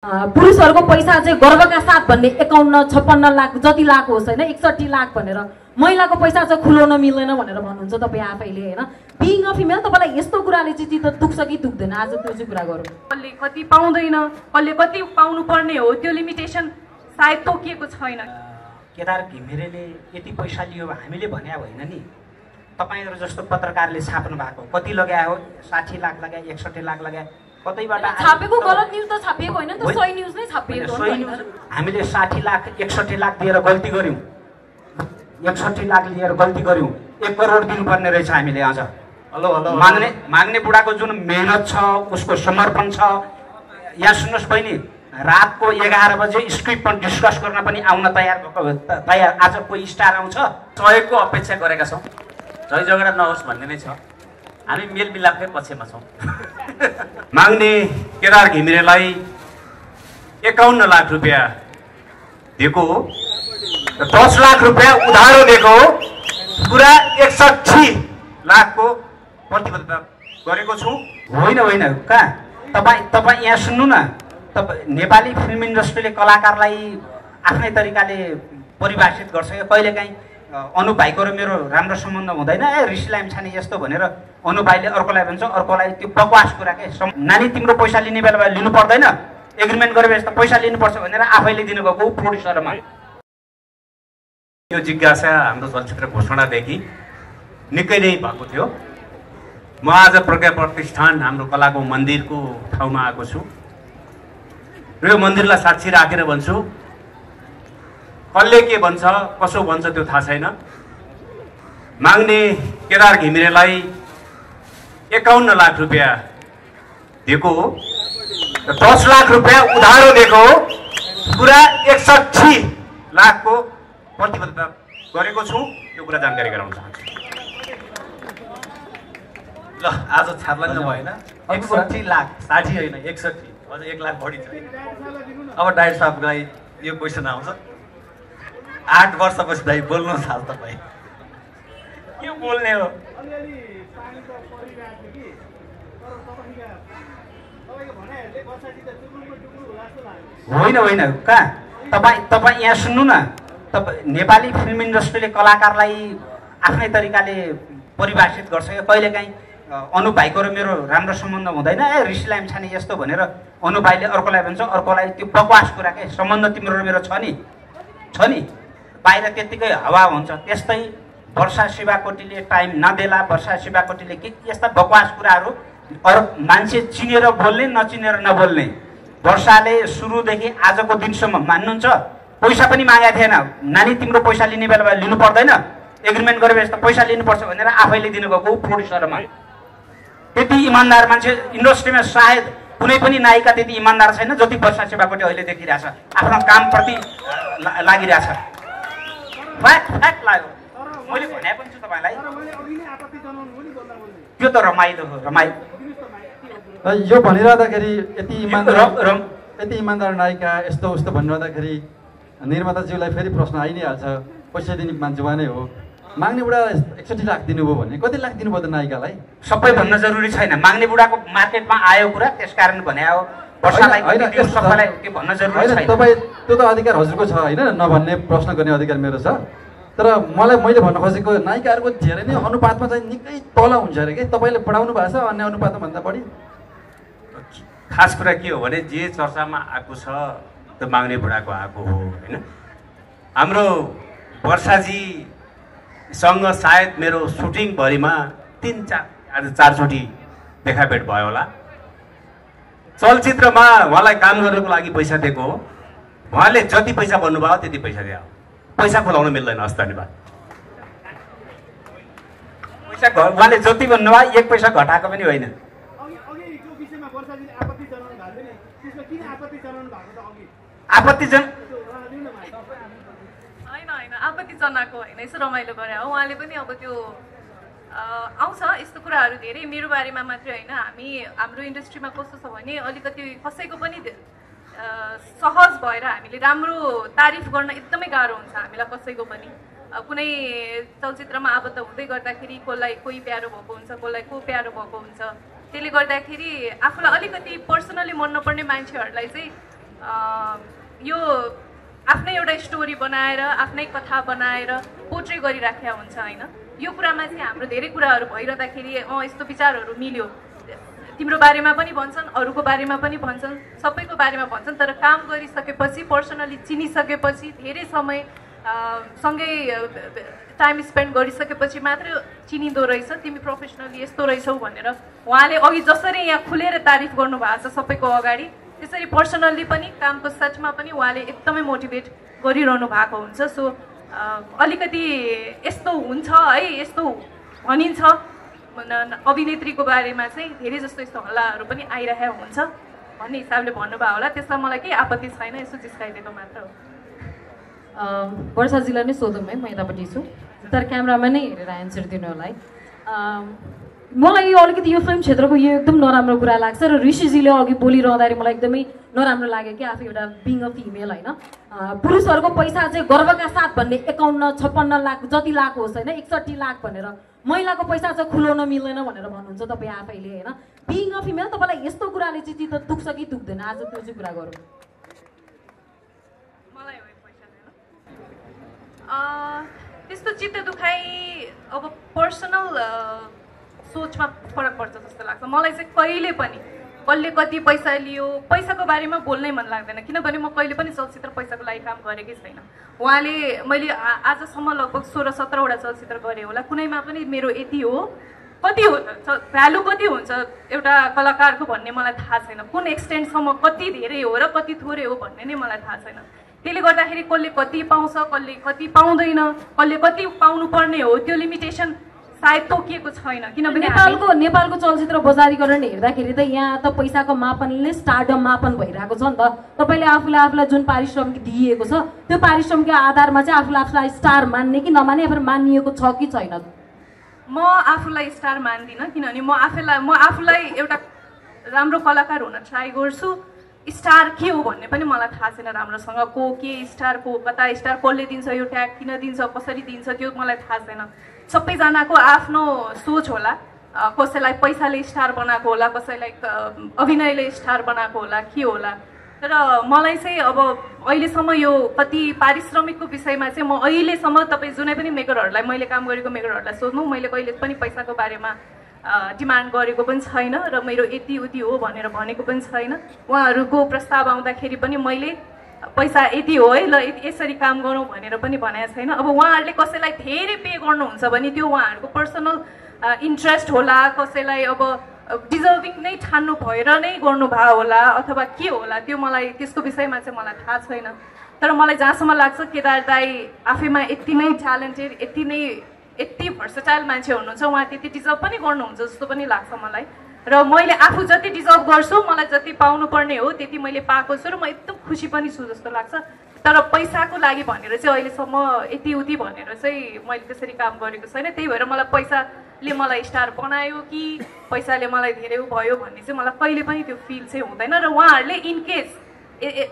पुरुषहरूको पैसा चाहिँ गर्वका साथ भन्ने 51-56 लाख जति लाख होस् होइन 61 लाख भनेर महिलाको पैसा चाहिँ खुलाउन मिल्दैन भनेर भन्नुहुन्छ तपाईँ आफैले होइन। बिइङ अ फिमेल तपाईँलाई यस्तो कुराले चाहिँ चित्त दुख्छ कि दुख्दैन आज त्यो चाहिँ कुरा गरौँ। कसले कति पाउँदैन कसले कति पाउनु पर्ने हो त्यो लिमिटेसन सायद तोकिएको छैन। केदार घिमिरेले यति पैसा लियो हामीले भने होइन नि, तपाईहरु जस्तो पत्रकारले छाप्नु भएको कति लगायो 60 लाख लगाए 61 लाख लगाए कतैबाट छापेको गलत न्यूज त छापिएको होइन त सही न्यूज नै छापिएको हो हैन। हामीले 60 लाख 61 लाख दिएर गल्ती गर्यौं, 61 लाख लिएर गल्ती गर्यौं, 1 करोड दिनुपर्ने रहेछ हामीले। अझ हेलो हेलो माग्ने बुढाको जुन मेहनत छ उसको समर्पण छ। यहाँ सुन्नुहोस् बहिनी, रातको 11 बजे स्क्रिप्ट डिस्कस गर्न पनि आउन तयार आज कोही स्टार आउँछ। सहयोगको अपेक्षा गरेका छौं, झै झगडा नहोस् भन्ने नै छ। हामी मेलमिलापकै पक्षमा छौं। माग्ने केदार घिमिरेलाई 51 लाख रुपैयाँ दिएको हो, 10 लाख रुपैयाँ उधारो दिएको हो, पुरा 61 लाखको प्रतिबद्धता गरेको छु। होइन कहाँ तपाईँ यहाँ सुन्नु न, नेपाली फिल्म इन्डस्ट्रीले कलाकारलाई आफ्नै तरिकाले परिभाषित गर्छ। कहिलेकाहीँ अनु भाइको र मेरो राम्रो सम्बन्ध हुँदैन, ऋषि लामिछाने यस्तो भनेर अनु भाइले अर्कोलाई भन्छ, अर्कोलाई त्यो बकवास कुरा के। नानी तिम्रो पैसा लिने बेला लिनु पर्दैन, एग्रिमेन्ट गरेपछि त पैसा लिनुपर्छ भनेर आफैले दिनु गएको प्रोड्युसरमा। यो जिज्ञासा हाम्रो चलचित्र घोषणादेखि निकै नै भएको थियो। म आज प्रज्ञा प्रतिष्ठान हाम्रो कलाको मन्दिरको ठाउँमा आएको छु र यो मन्दिरलाई साक्षी राखेर भन्छु, कसले के भन्छ कसो भन्छ त्यो थाहा छैन। माग्ने केदार घिमिरेलाई 51 लाख रुपैयाँ दिएको हो, 10 लाख रुपैयाँ उधारो दिएको हो, पुरा 61 लाखको प्रतिबद्धता गरेको छु। यो कुरा जानकारी गराउन चाहन्छु। ल आज छाप्लाङ्ग भएन, 61 लाख 60 होइन 61, अझ 1 लाख बढी छ। अब डाइट साहबलाई यो क्वेसन आउँछ, 8 वर्षपछि दाइ बोल्नु थाल तपाईँ के बोल्ने हो? होइन कहाँ तपाईँ यहाँ सुन्नु न, नेपाली फिल्म इन्डस्ट्रीले कलाकारलाई आफ्नै तरिकाले परिभाषित गर्छ। कहिलेकाहीँ अनु भाइको र मेरो राम्रो सम्बन्ध हुँदैन, ऋषि लामिछाने यस्तो भनेर अनु भाइले अर्कोलाई भन्छ, अर्कोलाई त्यो बकवास कुरा के। सम्बन्ध तिम्रो र मेरो छ नि, बाहिर त्यतिकै हावा हुन्छ। त्यस्तै वर्षा शिवाकोटीले टाइम नदेला, वर्षा शिवाकोटीले के यस्ता बकवास कुराहरू अरू मान्छे चिनेर बोल्ने नचिनेर नबोल्ने। वर्षाले सुरुदेखि आजको दिनसम्म मान्नुहुन्छ पैसा पनि मागेको थिएन, नानी तिम्रो पैसा लिने बेला लिनु पर्दैन, एग्रिमेन्ट गरेपछि त पैसा लिनुपर्छ भनेर आफैले दिनु गएको प्रोड्युसरमा। त्यति इमान्दार मान्छे इन्डस्ट्रीमा सायद कुनै पनि नायिका त्यति इमान्दार छैन जति वर्षा शिवाकोटी अहिले देखिरहेछ, आफ्नो कामप्रति लागिरहेछ। फ्याक्ट लाग्यो, मैले भने पनि छु तपाईँलाई। त्यो त रमाइलो हो, रमाइलो। यो भनिरहँदाखेरि यति इमान्दार नायिका यस्तो उस्तो भनिरहँदाखेरि निर्माताज्यूलाई फेरि प्रश्न आइ नै हाल्छ, पैसा दिने मान्छे नै हो। माग्ने बुढा 61 लाख दिनुभयो भने कति लाख दिनुभयो त नायिकालाई? सबै भन्न जरुरी छैन, माग्ने बुढाको मार्केटमा आयो कुरा त्यसकारण भने हो। वर्षालाई सबैलाई त्यो भन्न जरुरी छैन। तपाईँ त्यो त अधिकार हजुरको छ होइन, नभन्ने प्रश्न गर्ने अधिकार मेरो छ। तर मैले भन्न खोजेको नायिकाहरूको धेरै नै अनुपातमा चाहिँ निकै तल हुन्छ अरे के, तपाईँले बढाउनु भएको छ अन्य अनुपातमा भन्दा बढी? खास कुरा के हो भने जे चर्चामा आएको छ त्यो माग्ने बुढाको आएको हो होइन। हाम्रो वर्षाजीसँग सायद मेरो सुटिङभरिमा 3-4 देखाभेट भयो होला। चलचित्रमा उहाँलाई काम गर्नको लागि पैसा दिएको हो, उहाँले जति पैसा भन्नुभयो त्यति पैसा दियो। पैसा खुलाउन मिल्दैन। हस्, धन्यवाद। पैसा उहाँले जति भन्नुभयो 1 पैसा घटाएको पनि होइन। आपत्ति जनाएको होइन, यसो रमाइलो गरे हो उहाँले पनि। अब त्यो आउँछ यस्तो कुराहरू धेरै मेरो बारेमा मात्रै होइन, हाम्रो इन्डस्ट्रीमा कस्तो छ भने अलिकति कसैको पनि सहज भएर हामीले राम्रो तारिफ गर्न एकदमै गाह्रो हुन्छ हामीलाई। कसैको पनि कुनै चलचित्रमा आबद्ध हुँदै गर्दाखेरि कोही प्यारो भएको हुन्छ, कसलाई को प्यारो भएको हुन्छ। त्यसले गर्दाखेरि आफूलाई अलिकति पर्सनली मन नपर्ने मान्छेहरूलाई चाहिँ यो आफ्नै एउटा स्टोरी बनाएर आफ्नै कथा बनाएर पोर्ट्रे गरिराखेका हुन्छ होइन। यो कुरामा चाहिँ हाम्रो धेरै कुराहरू भइरहँदाखेरि यस्तो विचारहरू मिल्यो, तिम्रो बारेमा पनि भन्छन्, अरूको बारेमा पनि भन्छन्, सबैको बारेमा भन्छन्, तर काम गरिसकेपछि पर्सनली चिनिसकेपछि धेरै समय सँगै टाइम स्पेन्ड गरिसकेपछि मात्रै चिनिँदो रहेछ तिमी प्रोफेसनली यस्तो रहेछौ भनेर उहाँले अघि जसरी यहाँ खुलेर तारिफ गर्नुभएको छ सबैको अगाडि, त्यसरी पर्सनल्ली पनि कामको सेटमा पनि उहाँले एकदमै मोटिभेट गरिरहनु भएको हुन्छ। सो अलिकति यस्तो हुन्छ है, यस्तो भनिन्छ अभिनेत्रीको बारेमा चाहिँ धेरै जस्तो यस्तो हल्लाहरू पनि आइरहेको हुन्छ भन्ने हिसाबले भन्नुभयो होला, त्यसमा मलाई केही आपत्ति छैन, यसो जिस्काइदिएको मात्र हो। वर्षाजीलाई नै सोधौँ है, म यतापट्टि छु, तर क्यामेरामा नै हेरेर एन्सर दिनु होला है। मलाई यो अलिकति यो फिल्म क्षेत्रको यो एकदम नराम्रो कुरा लाग्छ र ऋषिजीले अघि बोलिरहँदाखेरि मलाई एकदमै नराम्रो लाग्यो कि आफू एउटा बिङ अ फिमेल होइन, पुरुषहरूको पैसा चाहिँ गर्वका साथ भन्ने 51-56 लाख जति लाख होस् होइन, 61 लाख भनेर महिलाको पैसा चाहिँ खुलाउन मिल्दैन भनेर भन्नुहुन्छ तपाईँ आफैले होइन। बिङ अ फिमेल तपाईँलाई यस्तो कुराले चाहिँ चित्त दुख्छ कि दुख्दैन, आज त्यो चाहिँ कुरा गरौँ। त्यस्तो चित्त दुखाइ अब पर्सनल सोचमा फरक पर्छ जस्तो लाग्छ मलाई चाहिँ। कहिले पनि कसले कति पैसा लियो पैसाको बारेमा बोल्नै मन लाग्दैन, किनभने म कहिले पनि चलचित्र पैसाको लागि काम गरेकै छैन। उहाँले मैले आजसम्म लगभग 16-17 वटा चलचित्र गरेँ होला, कुनैमा पनि मेरो यति हो कति हो भ्यालु कति हुन्छ एउटा कलाकारको भन्ने मलाई थाहा छैन, कुन एक्सटेन्टसम्म कति धेरै हो र कति थोरै हो भन्ने नै मलाई थाहा छैन। त्यसले गर्दाखेरि कसले कति पाउँछ कसले कति पाउँदैन, कसले कति पाउनु पर्ने हो त्यो लिमिटेसन सायद तोकिएको छैन, किनभने नेपालको चलचित्र बजारीकरण हेर्दाखेरि त यहाँ त पैसाको मापनले स्टारडम मापन भइरहेको छ नि त। तपाईँले आफूलाई जुन पारिश्रमिक दिइएको छ त्यो पारिश्रमिकको आधारमा चाहिँ आफूलाई स्टार मान्ने कि नमान्ने या मानिएको छ कि छैन? म आफूलाई स्टार मान्दिनँ, किनभने म आफूलाई एउटा राम्रो कलाकार हुन ट्राई गर्छु। स्टार के हो भन्ने पनि मलाई थाहा छैन राम्रोसँग, को के स्टार को कता स्टार कसले दिन्छ, यो ट्याग किन दिन्छ, कसरी दिन्छ त्यो मलाई थाहा छैन। सबैजनाको आफ्नो सोच होला, कसैलाई पैसाले स्टार बनाएको होला, कसैलाई अभिनयले स्टार बनाएको होला, के होला। तर मलाई चाहिँ अब अहिलेसम्म यो कति पारिश्रमिकको विषयमा चाहिँ म अहिलेसम्म तपाईँ जुनै पनि मेकरहरूलाई, मैले काम गरेको मेकरहरूलाई सोध्नु, मैले कहिले पनि पैसाको बारेमा डिमान्ड गरेको पनि छैन र मेरो यति उति हो भनेर भनेको पनि छैन। उहाँहरूको प्रस्ताव आउँदाखेरि पनि मैले पैसा यति हो है ल यसरी काम गरौँ भनेर पनि भनेको छैन। अब उहाँहरूले कसैलाई धेरै पे गर्नुहुन्छ भने त्यो उहाँहरूको पर्सनल इन्ट्रेस्ट होला, कसैलाई अब डिजर्भिङ नै ठान्नु भएर नै गर्नुभयो होला अथवा के होला, त्यो मलाई त्यसको विषयमा चाहिँ मलाई थाहा छैन। तर मलाई जहाँसम्म लाग्छ केदार दाई आफैमा यति नै ट्यालेन्टेड, यति भर्सटाइल मान्छे हुनुहुन्छ, उहाँ त्यति डिजर्भ पनि गर्नुहुन्छ जस्तो पनि लाग्छ मलाई। र मैले आफू जति डिजर्भ गर्छु, मलाई जति पाउनु पर्ने हो त्यति मैले पाएको छु र म एकदम खुसी पनि छु जस्तो लाग्छ। तर पैसाको लागि भनेर चाहिँ अहिलेसम्म यति उति भनेर चाहिँ मैले त्यसरी काम गरेको छैन। त्यही भएर मलाई पैसाले मलाई स्टार बनायो कि पैसाले मलाई धेरै भयो भन्ने चाहिँ मलाई कहिले पनि त्यो फिल चाहिँ हुँदैन। र उहाँहरूले इनकेस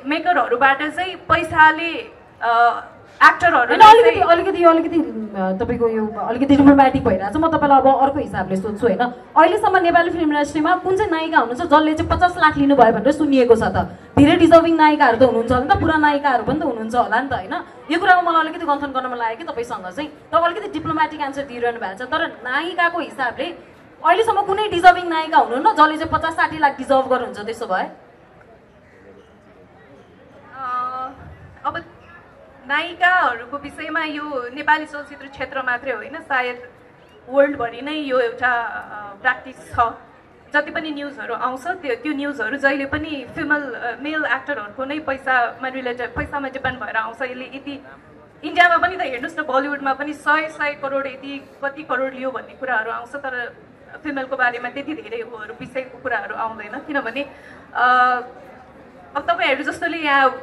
मेकरहरूबाट चाहिँ पैसाले एक्टरहरू अलिकति तपाईँको यो अलिकति डिप्लोमेटिक भइरहेको छ। म तपाईँलाई अब अर्को हिसाबले सोध्छु होइन, अहिलेसम्म नेपाली फिल्म इन्डस्ट्रीमा कुन चाहिँ नायिका हुनुहुन्छ जसले चाहिँ 50 लाख लिनुभयो भनेर सुनिएको छ त? धेरै डिजर्भिङ नायिकाहरू त हुनुहुन्छ होला नि त, पुरा नायिकाहरू पनि त हुनुहुन्छ होला नि त होइन। यो कुरामा मलाई अलिकति गन्थन गर्न मन लाग्यो कि तपाईँसँग चाहिँ तपाईँ अलिकति डिप्लोमेटिक एन्सर दिइरहनु भएको छ। तर नायिकाको हिसाबले अहिलेसम्म कुनै डिजर्भिङ नायिका हुनुहुन्न जसले चाहिँ 50-60 लाख डिजर्भ गर्नुहुन्छ? त्यसो भए अब नायिकाहरूको विषयमा यो नेपाली चलचित्र क्षेत्र मात्रै होइन, सायद वर्ल्डभरि नै यो एउटा प्र्याक्टिस छ। जति पनि न्युजहरू आउँछ त्यो न्युजहरू जहिले पनि मेल एक्टरहरूको नै पैसामा डिपेन्ड भएर आउँछ। यसले यति इन्डियामा पनि त हेर्नुहोस् न, बलिउडमा पनि 100 करोड यति कति करोड लियो भन्ने कुराहरू आउँछ, तर फिमेलको बारेमा त्यति धेरै विषयको कुराहरू आउँदैन। किनभने अब तपाईँहरू जस्तोले यहाँ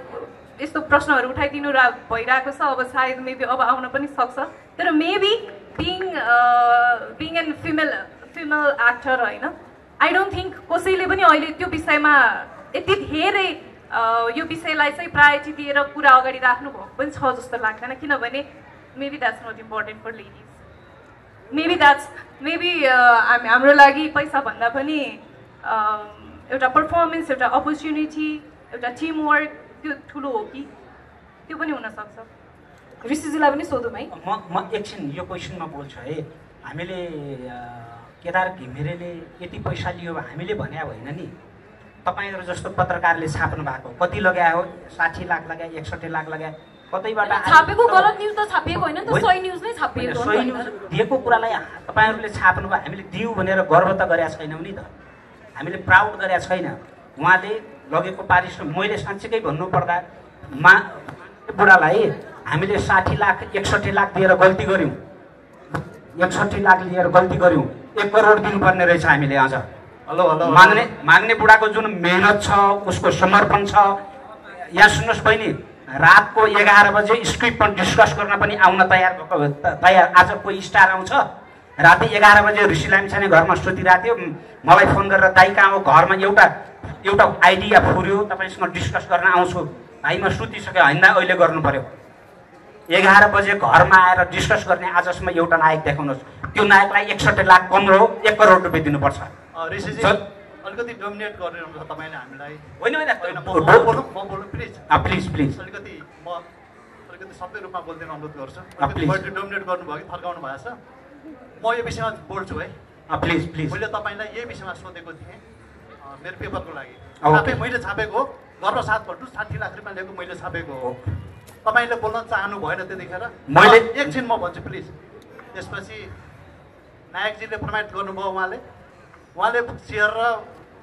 यस्तो प्रश्नहरू उठाइदिनु भइरहेको छ, अब सायद मेबी अब आउन पनि सक्छ। तर maybe being an female actor होइन, आई डोन्ट थिङ्क कसैले पनि अहिले त्यो विषयमा यति धेरै यो विषयलाई चाहिँ प्रायोरिटी दिएर कुरा अगाडि राख्नु भएको पनि छ जस्तो लाग्दैन। किनभने maybe that's not important for ladies, maybe हाम्रो लागि पैसा भन्दा पनि एउटा पर्फर्मेन्स, एउटा अपर्च्युनिटी, एउटा टिम वर्क त्यो ठुलो हो कि त्यो पनि हुनसक्छ। ऋषिजीलाई पनि सोधौँ है। म एकछिन यो क्वेसनमा बोल्छु है। हामीले केदार घिमिरेले यति पैसा लियो हामीले भने होइन नि, तपाईँहरू जस्तो पत्रकारले छाप्नु भएको कति लगायो? 60 लाख लगाए, 61 लाख लगाए, कतैबाट छापेको गलत न्युज त छापिएको होइन नि त, सही न्युज नै छापिएको हो। सही न्युज दिएको कुरालाई तपाईँहरूले छाप्नु भयो, हामीले दियौँ भनेर गर्व त गरेका छैनौँ नि त, हामीले प्राउड गरेका छैन। उहाँले लगेको पारिश्रमिक मैले साँच्चीकै भन्नुपर्दा बुढालाई हामीले 60 लाख 61 लाख दिएर गल्ती गऱ्यौँ, 61 लाख लिएर गल्ती गऱ्यौँ। 1 करोड दिनुपर्ने रहेछ हामीले। अझ माग्ने बुढाको जुन मेहनत छ, उसको समर्पण छ। यहाँ सुन्नुहोस् बहिनी, रातको 11 बजे स्क्रिप्टमा डिस्कस गर्न पनि आउन तयार। आज कोही स्टार आउँछ, राति 11 बजे ऋषि लामिछाने घरमा सुतिरहेको थियो, मलाई फोन गरेर दाइ कहाँ हो, घरमा एउटा आइडिया फुर्यो, तपाईँसँग डिस्कस गर्न आउँछु। भाइ म सुतिसक्यो, होइन अहिले गर्नु पर्यो। 11 बजे घरमा आएर डिस्कस गर्ने आजसम्म एउटा नायक देखाउनुहोस्। त्यो नायकलाई 61 लाख कम हो, 1 करोड रुपियाँ दिनुपर्छ। ऋषिजी अलिकति डोमिनेट गरिरहनु तपाईँले हामीलाई। होइन प्लिज अलिकति सबै रूपमा बोल्दिन अनुरोध गर्छु। अलिकति डोमिनेट गर्नुभयो कि फर्काउनु भएको छ। म यो विषयमा बोल्छु है। प्लिज मैले तपाईँलाई यही विषयमा सोधेको थिएँ मेरो पेपरको लागि। मैले छापेको गर्व साथ भन्नु 60 लाख रुपियाँ लिएको मैले छापेको हो। तपाईँले बोल्न चाहनु भएन त्यतिखेर। मैले एकछिन म भन्छु प्लिज। त्यसपछि नायकजीले प्रमाणित गर्नुभयो, उहाँले सेयर र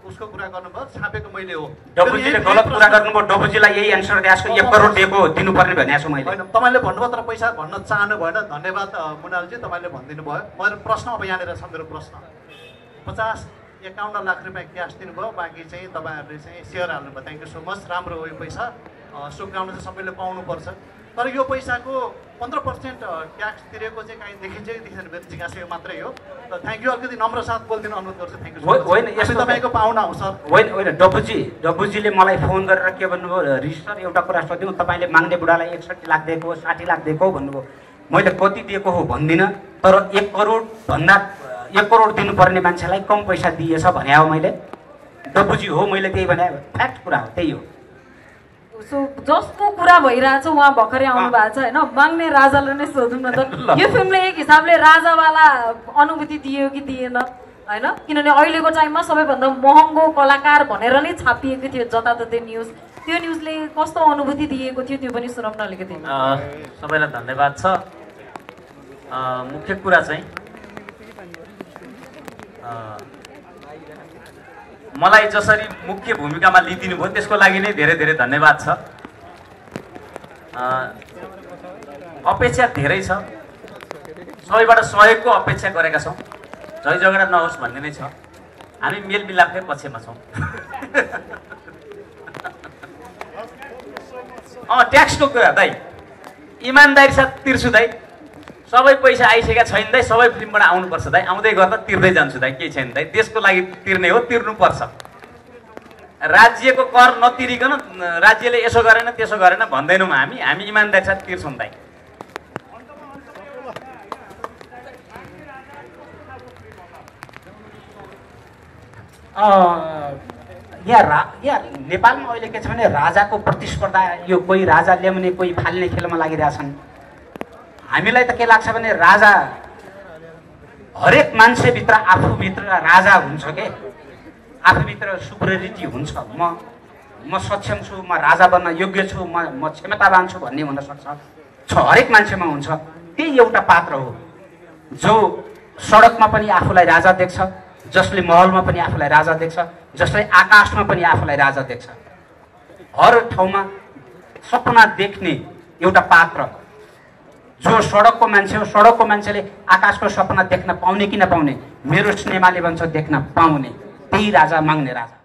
उसको कुरा गर्नुभयो, छापेको मैले हो। डबुजीले गलत कुरा गर्नुभयो, डबुजीलाई यही एन्सर दिएको 1 करोड दिएको दिनुपर्ने भनेको छु मैले। होइन तपाईँले भन्नुभयो, तर पैसा भन्न चाहनु भएन। धन्यवाद मुनालजी, तपाईँले भनिदिनु भयो। मेरो प्रश्न अब यहाँनिर छ। मेरो प्रश्न 50-51 लाख रुपियाँ क्यास दिनुभयो, बाँकी चाहिँ तपाईँहरूले चाहिँ सेयर हाल्नुभयो। Thank you so much. राम्रो हो यो पैसा, शुभकामना चाहिँ सबैले पाउनुपर्छ। तर यो पैसाको 15% ट्याक्स तिरेको चाहिँ काहीँ देखिन्छ कि देखिँदैन मेरो जिज्ञासा यो मात्रै हो। Thank you. अलिकति नम्र साथ बोलिदिनु अनुरोध गर्छु। Thank you. होइन यसो तपाईँको पाहुना हो सर। होइन डबुजीले मलाई फोन गरेर के भन्नुभयो, ऋषि सर एउटा कुरा सोध्यौँ, तपाईँले माग्ने बुढालाई 61 लाख दिएको, 60 लाख दिएको भन्नुभयो। मैले कति दिएको हो भन्दिनँ, तर 1 करोड दिनुपर्ने मान्छेलाई कम पैसा दिएछ भने हो मैले। डबुजी हो, मैले त्यही भने, फ्याक्ट कुरा हो, त्यही हो। सो जसको कुरा भइरहेछ उहाँ भर्खरै आउनु भएको छ होइन, माग्ने राजालाई नै सोधौँ न त। यो फिल्मले एक हिसाबले राजावाला अनुभूति दियो कि दिएन होइन? किनभने अहिलेको टाइममा सबैभन्दा महँगो कलाकार भनेर नै छापिएको थियो जताततै न्युज। त्यो न्युजले कस्तो अनुभूति दिएको थियो त्यो पनि सुनाउँ न अलिकति। सबैलाई धन्यवाद छ। मुख्य कुरा चाहिँ मलाई जसरी मुख्य भूमिकामा लिइदिनु भयो त्यसको लागि नै धेरै धेरै धन्यवाद छ। अपेक्षा धेरै छ, सबैबाट सहयोगको अपेक्षा गरेका छौँ। झै झगडा नहोस् भन्ने नै छ। हामी मेलमिलापकै पक्षमा छौँ। ट्याक्सको कुरा दाइ, इमान्दारी साथ तिर्छु दाइ। सबै पैसा आइसकेका छैन दाइ, सबै फिल्मबाट आउनुपर्छ दाइ। आउँदै गर्दा तिर्दै जान्छु दाइ, केही छैन दाइ। देशको लागि तिर्ने हो, तिर्नुपर्छ। राज्यको कर नतिरिकन राज्यले यसो गरेन त्यसो गरेन भन्दैनौँ हामी इमान्दारी साथ तिर्छौँ दाइ। यहाँ नेपालमा अहिले के छ भने राजाको प्रतिस्पर्धा, यो कोही राजा ल्याउने कोही फाल्ने खेलमा लागिरहेछन्। हामीलाई त के लाग्छ भने राजा हरेक मान्छेभित्र आफूभित्र राजा हुन्छ के, आफूभित्र सुपरियोरिटी हुन्छ। म सक्षम छु, म राजा बन्न योग्य छु, म क्षमतावान छु भन्ने हुनसक्छ, हरेक मान्छेमा हुन्छ। त्यही एउटा पात्र हो जो सडकमा पनि आफूलाई राजा देख्छ, जसले महलमा पनि आफूलाई राजा देख्छ, जसले आकाशमा पनि आफूलाई राजा देख्छ। हर ठाउँमा सपना देख्ने एउटा पात्र जो सडकको मान्छे हो। सडकको मान्छेले आकाशको सपना देख्न पाउने कि नपाउने, मेरो सिनेमाले भन्छ देख्न पाउने। त्यही राजा, माग्ने राजा।